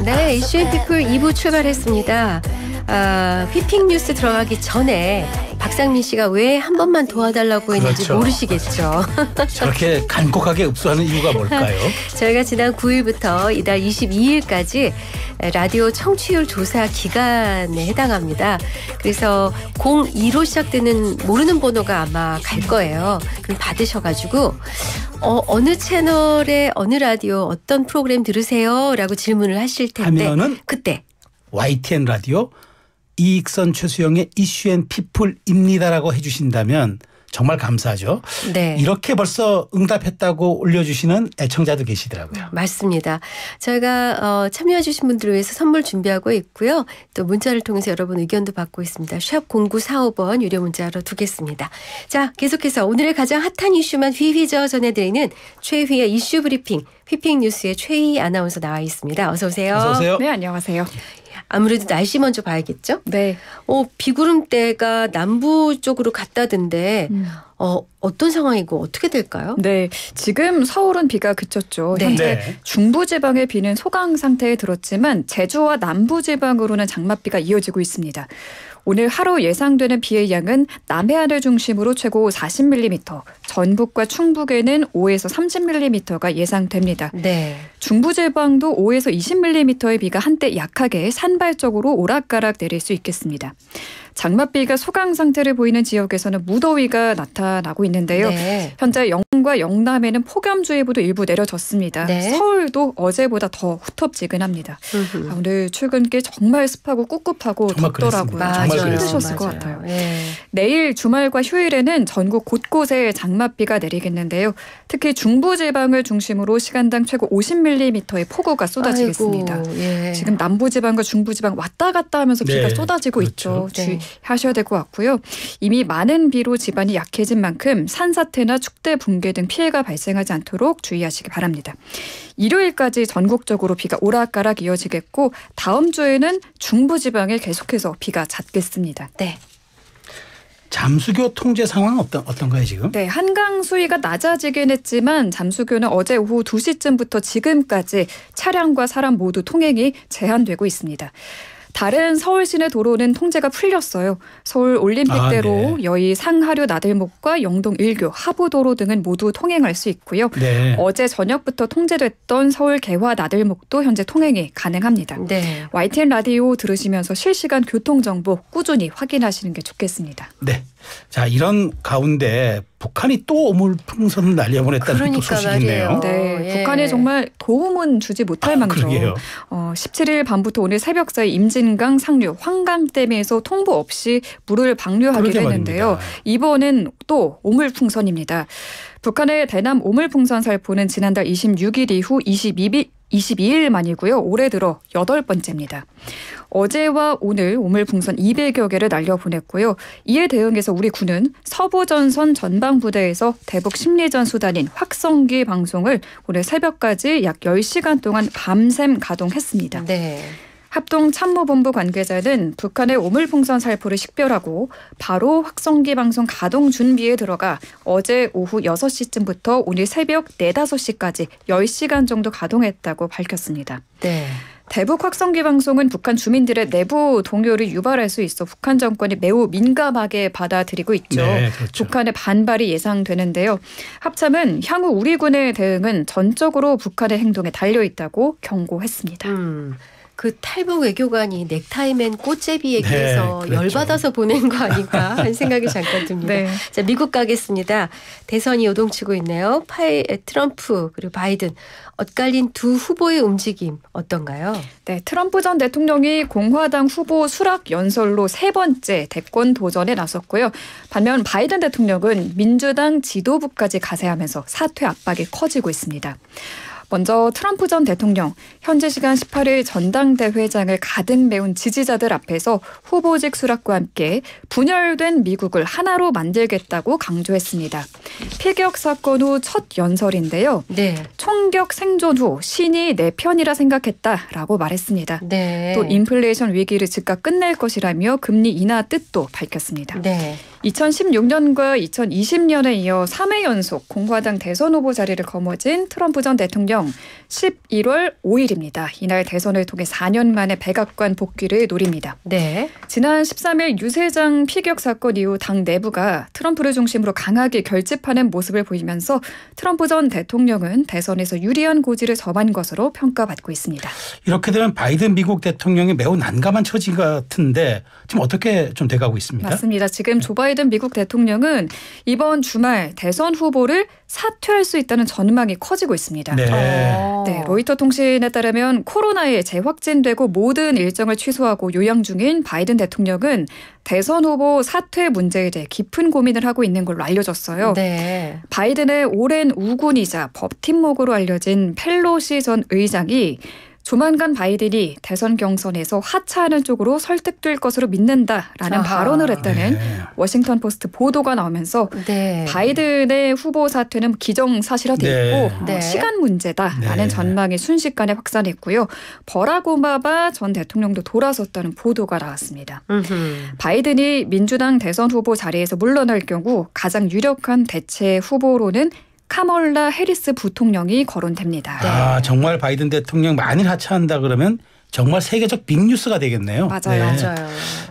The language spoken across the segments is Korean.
네, 이슈앤피플 2부 출발했습니다. 휘핑 뉴스 들어가기 전에 박상민 씨가 왜 한 번만 도와달라고 했는지 그렇죠. 모르시겠죠. 저렇게 간곡하게 읍소하는 이유가 뭘까요? 저희가 지난 9일부터 이달 22일까지 라디오 청취율 조사 기간에 해당합니다. 그래서 02로 시작되는 모르는 번호가 아마 갈 거예요. 그럼 받으셔가지고 어느 채널에 어느 라디오 어떤 프로그램 들으세요? 라고 질문을 하실 텐데 하면은 그때 YTN 라디오 이익선 최수영의 이슈앤피플입니다라고 해주신다면 정말 감사하죠. 네. 이렇게 벌써 응답했다고 올려주시는 애청자도 계시더라고요. 맞습니다. 저희가 참여해 주신 분들을 위해서 선물 준비하고 있고요. 또 문자를 통해서 여러분 의견도 받고 있습니다. 샵 0945번 유료 문자로 두겠습니다. 자, 계속해서 오늘의 가장 핫한 이슈만 휘휘저 전해드리는 최희의 이슈 브리핑, 휘핑 뉴스의 최희 아나운서 나와 있습니다. 어서 오세요. 어서 오세요. 네, 안녕하세요. 아무래도 날씨 먼저 봐야겠죠? 네. 비구름대가 남부 쪽으로 갔다던데 어떤 상황이고 어떻게 될까요? 네, 지금 서울은 비가 그쳤죠. 네. 현재 네. 중부지방의 비는 소강 상태에 들었지만 제주와 남부지방으로는 장맛비가 이어지고 있습니다. 오늘 하루 예상되는 비의 양은 남해안을 중심으로 최고 40mm, 전북과 충북에는 5에서 30mm가 예상됩니다. 네. 중부지방도 5에서 20mm의 비가 한때 약하게 산발적으로 오락가락 내릴 수 있겠습니다. 장맛비가 소강 상태를 보이는 지역에서는 무더위가 나타나고 있는데요. 네. 현재 영과 영남에는 폭염주의보도 일부 내려졌습니다. 네. 서울도 어제보다 더 후텁지근합니다. 오늘 출근길 정말 습하고 꿉꿉하고 정말 덥더라고요. 그랬습니다. 정말 정말 힘드셨을 것 맞아요. 같아요. 네. 내일 주말과 휴일에는 전국 곳곳에 장맛비가 내리겠는데요. 특히 중부지방을 중심으로 시간당 최고 50mm의 폭우가 쏟아지겠습니다. 아이고, 예. 지금 남부지방과 중부지방 왔다 갔다 하면서 비가 네, 쏟아지고 그렇죠. 있죠. 주의하셔야 될 것 같고요. 이미 많은 비로 지반이 약해진 만큼 산사태나 축대 붕괴 등 피해가 발생하지 않도록 주의하시기 바랍니다. 일요일까지 전국적으로 비가 오락가락 이어지겠고 다음 주에는 중부지방에 계속해서 비가 잦겠습니다. 네. 잠수교 통제 상황은 어떤가요 지금? 네, 한강 수위가 낮아지긴 했지만 잠수교는 어제 오후 2시쯤부터 지금까지 차량과 사람 모두 통행이 제한되고 있습니다. 다른 서울 시내 도로는 통제가 풀렸어요. 서울 올림픽대로 네. 여의 상하류 나들목과 영동 1교 하부도로 등은 모두 통행할 수 있고요. 네. 어제 저녁부터 통제됐던 서울 개화 나들목도 현재 통행이 가능합니다. 네. YTN 라디오 들으시면서 실시간 교통정보 꾸준히 확인하시는 게 좋겠습니다. 네. 자, 이런 가운데 북한이 또 오물풍선을 날려보냈다는 또 소식이 있네요. 네, 예. 북한이 정말 도움은 주지 못할 망정. 그러게요. 17일 밤부터 오늘 새벽 사이 임진강 상류 황강댐에서 통보 없이 물을 방류하기로 그러게 했는데요. 말입니다. 이번엔 또 오물풍선입니다. 북한의 대남 오물풍선 살포는 지난달 26일 이후 22일 만이고요. 올해 들어 8번째입니다. 어제와 오늘 오물풍선 200여 개를 날려보냈고요. 이에 대응해서 우리 군은 서부전선 전방부대에서 대북 심리전 수단인 확성기 방송을 오늘 새벽까지 약 10시간 동안 밤샘 가동했습니다. 네. 합동참모본부 관계자는 북한의 오물풍선 살포를 식별하고 바로 확성기 방송 가동 준비에 들어가 어제 오후 6시쯤부터 오늘 새벽 4, 5시까지 10시간 정도 가동했다고 밝혔습니다. 네. 대북 확성기 방송은 북한 주민들의 내부 동요를 유발할 수 있어 북한 정권이 매우 민감하게 받아들이고 있죠. 네, 그렇죠. 북한의 반발이 예상되는데요. 합참은 향후 우리 군의 대응은 전적으로 북한의 행동에 달려있다고 경고했습니다. 그 탈북 외교관이 넥타이맨 꽃제비 얘기해서 네, 그렇죠. 열받아서 보낸 거 아닐까 하는 생각이 잠깐 듭니다. 네. 자, 미국 가겠습니다. 대선이 요동치고 있네요. 트럼프 그리고 바이든 엇갈린 두 후보의 움직임 어떤가요? 네, 트럼프 전 대통령이 공화당 후보 수락 연설로 3번째 대권 도전에 나섰고요. 반면 바이든 대통령은 민주당 지도부까지 가세하면서 사퇴 압박이 커지고 있습니다. 먼저 트럼프 전 대통령 현지 시간 18일 전당대회장을 가득 메운 지지자들 앞에서 후보직 수락과 함께 분열된 미국을 하나로 만들겠다고 강조했습니다. 피격 사건 후 첫 연설인데요. 네. 총격 생존 후 신이 내 편이라 생각했다라고 말했습니다. 네. 또 인플레이션 위기를 즉각 끝낼 것이라며 금리 인하 뜻도 밝혔습니다. 네. 2016년과 2020년에 이어 3회 연속 공화당 대선 후보 자리를 거머쥔 트럼프 전 대통령 11월 5일입니다. 이날 대선을 통해 4년 만에 백악관 복귀를 노립니다. 네. 지난 13일 유세장 피격 사건 이후 당 내부가 트럼프를 중심으로 강하게 결집하는 모습을 보이면서 트럼프 전 대통령은 대선에서 유리한 고지를 점한 것으로 평가받고 있습니다. 이렇게 되면 바이든 미국 대통령이 매우 난감한 처지 같은데 지금 어떻게 좀 돼가고 있습니까? 맞습니다. 지금 조 바이든 미국 대통령은 이번 주말 대선 후보를 사퇴할 수 있다는 전망이 커지고 있습니다. 네. 네, 로이터 통신에 따르면 코로나에 재확진되고 모든 일정을 취소하고 요양 중인 바이든 대통령은 대선 후보 사퇴 문제에 대해 깊은 고민을 하고 있는 걸로 알려졌어요. 네. 바이든의 오랜 우군이자 법팀목으로 알려진 펠로시 전 의장이 조만간 바이든이 대선 경선에서 하차하는 쪽으로 설득될 것으로 믿는다라는 발언을 했다는 네. 워싱턴 포스트 보도가 나오면서 네. 바이든의 후보 사퇴는 기정사실화돼 있고 네. 시간 문제다라는 네. 전망이 순식간에 확산했고요. 버락 오바마 전 대통령도 돌아섰다는 보도가 나왔습니다. 바이든이 민주당 대선 후보 자리에서 물러날 경우 가장 유력한 대체 후보로는 카멀라 해리스 부통령이 거론됩니다. 아, 정말 바이든 대통령 만일 하차한다 그러면 정말 세계적 빅뉴스가 되겠네요. 맞아요. 네. 맞아요.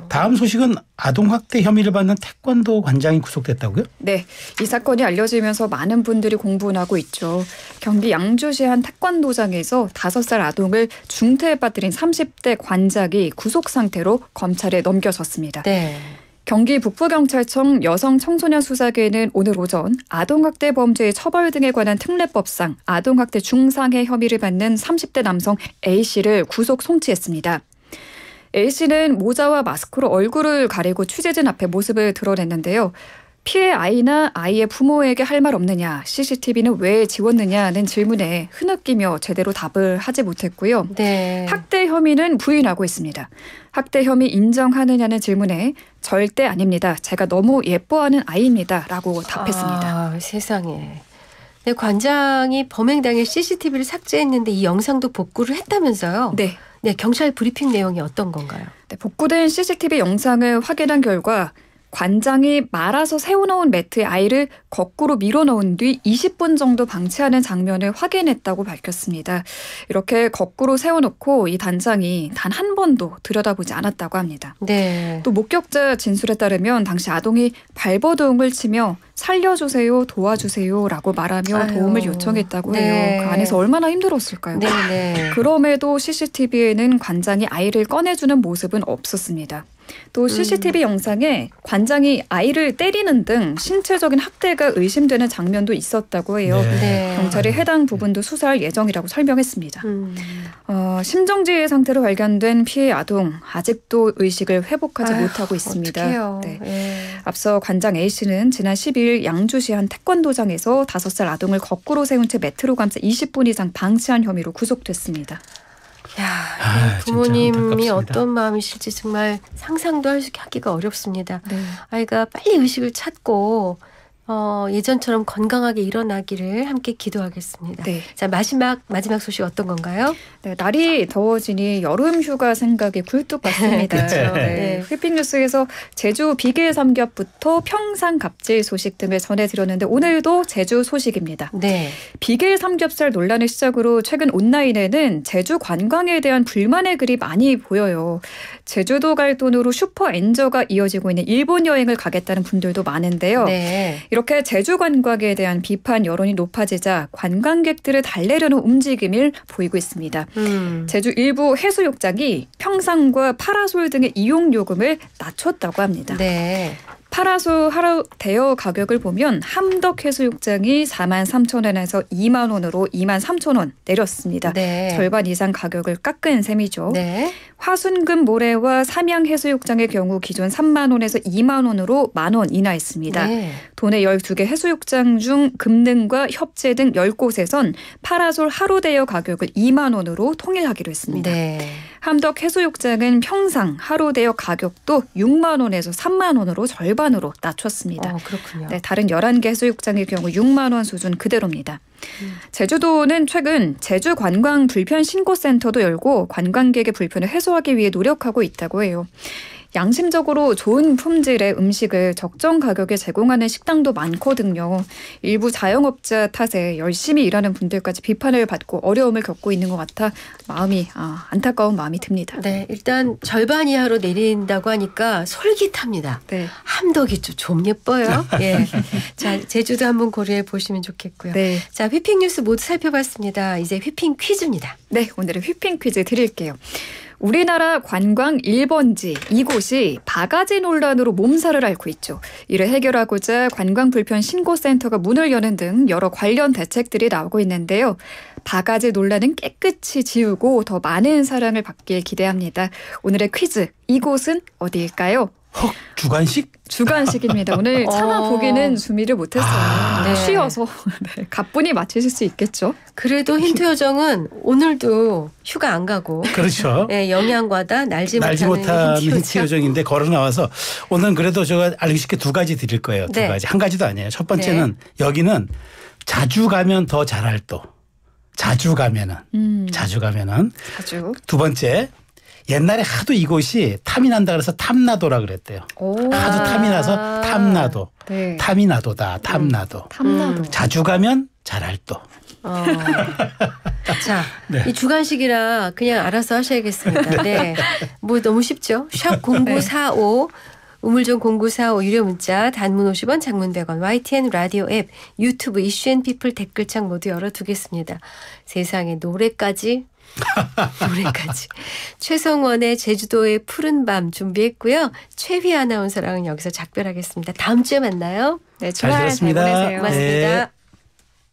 다음 소식은 아동학대 혐의를 받는 태권도 관장이 구속됐다고요? 네, 이 사건이 알려지면서 많은 분들이 공분하고 있죠. 경기 양주시 한 태권도장에서 5살 아동을 중태에 빠뜨린 30대 관장이 구속 상태로 검찰에 넘겨졌습니다. 네. 경기 북부경찰청 여성청소년 수사계는 오늘 오전 아동학대 범죄의 처벌 등에 관한 특례법상 아동학대 중상해 혐의를 받는 30대 남성 A씨를 구속 송치했습니다. A씨는 모자와 마스크로 얼굴을 가리고 취재진 앞에 모습을 드러냈는데요. 피해 아이나 아이의 부모에게 할 말 없느냐, CCTV는 왜 지웠느냐는 질문에 흐느끼며 제대로 답을 하지 못했고요. 네. 학대 혐의는 부인하고 있습니다. 학대 혐의 인정하느냐는 질문에 절대 아닙니다. 제가 너무 예뻐하는 아이입니다. 라고 답했습니다. 아, 세상에. 네, 관장이 범행 당일 CCTV를 삭제했는데 이 영상도 복구를 했다면서요? 네. 네, 경찰 브리핑 내용이 어떤 건가요? 네, 복구된 CCTV 영상을 확인한 결과 관장이 말아서 세워놓은 매트에 아이를 거꾸로 밀어넣은 뒤 20분 정도 방치하는 장면을 확인했다고 밝혔습니다. 이렇게 거꾸로 세워놓고 이 단장이 단 한 번도 들여다보지 않았다고 합니다. 네. 또 목격자 진술에 따르면 당시 아동이 발버둥을 치며 살려주세요, 도와주세요라고 말하며 아유. 도움을 요청했다고 네. 해요. 그 안에서 얼마나 힘들었을까요? 네, 네. 그럼에도 CCTV에는 관장이 아이를 꺼내주는 모습은 없었습니다. 또 CCTV 영상에 관장이 아이를 때리는 등 신체적인 학대가 의심되는 장면도 있었다고 해요. 네. 네. 경찰이 해당 부분도 수사할 예정이라고 설명했습니다. 심정지 상태로 발견된 피해 아동 아직도 의식을 회복하지 아휴, 못하고 있습니다. 어떡해요. 네. 네. 앞서 관장 A씨는 지난 12일 양주시 한 태권도장에서 5살 아동을 거꾸로 세운 채 매트로 감싸 20분 이상 방치한 혐의로 구속됐습니다. 야, 아, 진짜 부모님이 안타깝습니다. 어떤 마음이실지 정말 상상도 하기가 어렵습니다. 네. 아이가 빨리 의식을 찾고 예전처럼 건강하게 일어나기를 함께 기도하겠습니다. 네. 자, 마지막 소식 어떤 건가요? 네, 날이 더워지니 여름 휴가 생각이 굴뚝 같습니다. 그렇죠. 네. 휘핑뉴스에서 제주 비계 삼겹부터 평상 갑질 소식 등을 전해드렸는데 오늘도 제주 소식입니다. 네. 비계 삼겹살 논란을 시작으로 최근 온라인에는 제주 관광에 대한 불만의 글이 많이 보여요. 제주도 갈 돈으로 슈퍼 엔저가 이어지고 있는 일본 여행을 가겠다는 분들도 많은데요. 네. 이렇게 제주 관광에 대한 비판 여론이 높아지자 관광객들을 달래려는 움직임을 보이고 있습니다. 제주 일부 해수욕장이 평상과 파라솔 등의 이용 요금을 낮췄다고 합니다. 네. 파라솔 하루 대여 가격을 보면 함덕 해수욕장이 43,000원에서 2만 원으로 23,000원 내렸습니다. 네. 절반 이상 가격을 깎은 셈이죠. 네. 화순금 모래와 삼양 해수욕장의 경우 기존 3만 원에서 2만 원으로 만 원 인하했습니다. 네. 도내 12개 해수욕장 중 금능과 협재 등 10곳에선 파라솔 하루 대여 가격을 2만 원으로 통일하기로 했습니다. 네. 함덕 해수욕장은 평상 하루 대여 가격도 6만 원에서 3만 원으로 절반으로 낮췄습니다. 그렇군요. 네, 다른 11개 해수욕장의 경우 6만 원 수준 그대로입니다. 제주도는 최근 제주 관광 불편 신고센터도 열고 관광객의 불편을 해소하기 위해 노력하고 있다고 해요. 양심적으로 좋은 품질의 음식을 적정 가격에 제공하는 식당도 많거든요. 일부 자영업자 탓에 열심히 일하는 분들까지 비판을 받고 어려움을 겪고 있는 것 같아 안타까운 마음이 듭니다. 네, 일단 절반 이하로 내린다고 하니까 솔깃합니다. 네. 함덕이죠. 좀 예뻐요. 예. 자, 제주도 한번 고려해 보시면 좋겠고요. 네. 자, 휘핑 뉴스 모두 살펴봤습니다. 이제 휘핑 퀴즈입니다. 네, 오늘은 휘핑 퀴즈 드릴게요. 우리나라 관광 1번지 이곳이 바가지 논란으로 몸살을 앓고 있죠. 이를 해결하고자 관광 불편 신고센터가 문을 여는 등 여러 관련 대책들이 나오고 있는데요. 바가지 논란은 깨끗이 지우고 더 많은 사랑을 받길 기대합니다. 오늘의 퀴즈, 이곳은 어디일까요? 주관식? 주관식입니다. 오늘 참아보기는 준비를 못했어요. 네. 쉬어서 가뿐히 맞히실 수 있겠죠. 그래도 힌트 요정은 오늘도 휴가 안 가고 그렇죠. 네, 영양과다 날지 못하는 힌트 요정인데 걸어 나와서 오늘은 그래도 제가 알기 쉽게 두 가지 드릴 거예요. 두 네. 가지. 한 가지도 아니에요. 첫 번째는 여기는 자주 가면 더 잘할 또. 자주 가면은. 자주. 두 번째. 옛날에 하도 이곳이 탐이 난다 그래서 탐나도라 그랬대요. 하도 탐이 나서 탐나도. 네. 탐이 나도다. 탐나도. 탐나도. 자주 가면 잘할 또. 자, 네. 이 주간식이라 그냥 알아서 하셔야겠습니다. 네. 뭐 너무 쉽죠? 샵 0945 우물정 0945 유료 문자 단문 50원 장문 100원 YTN 라디오 앱 유튜브 이슈앤피플 댓글창 모두 열어두겠습니다. 세상에 노래까지 최성원의 제주도의 푸른 밤 준비했고요. 최휘 아나운서랑은 여기서 작별하겠습니다. 다음 주에 만나요. 네, 주말 잘 들었습니다. 보내세요. 고맙습니다. 네.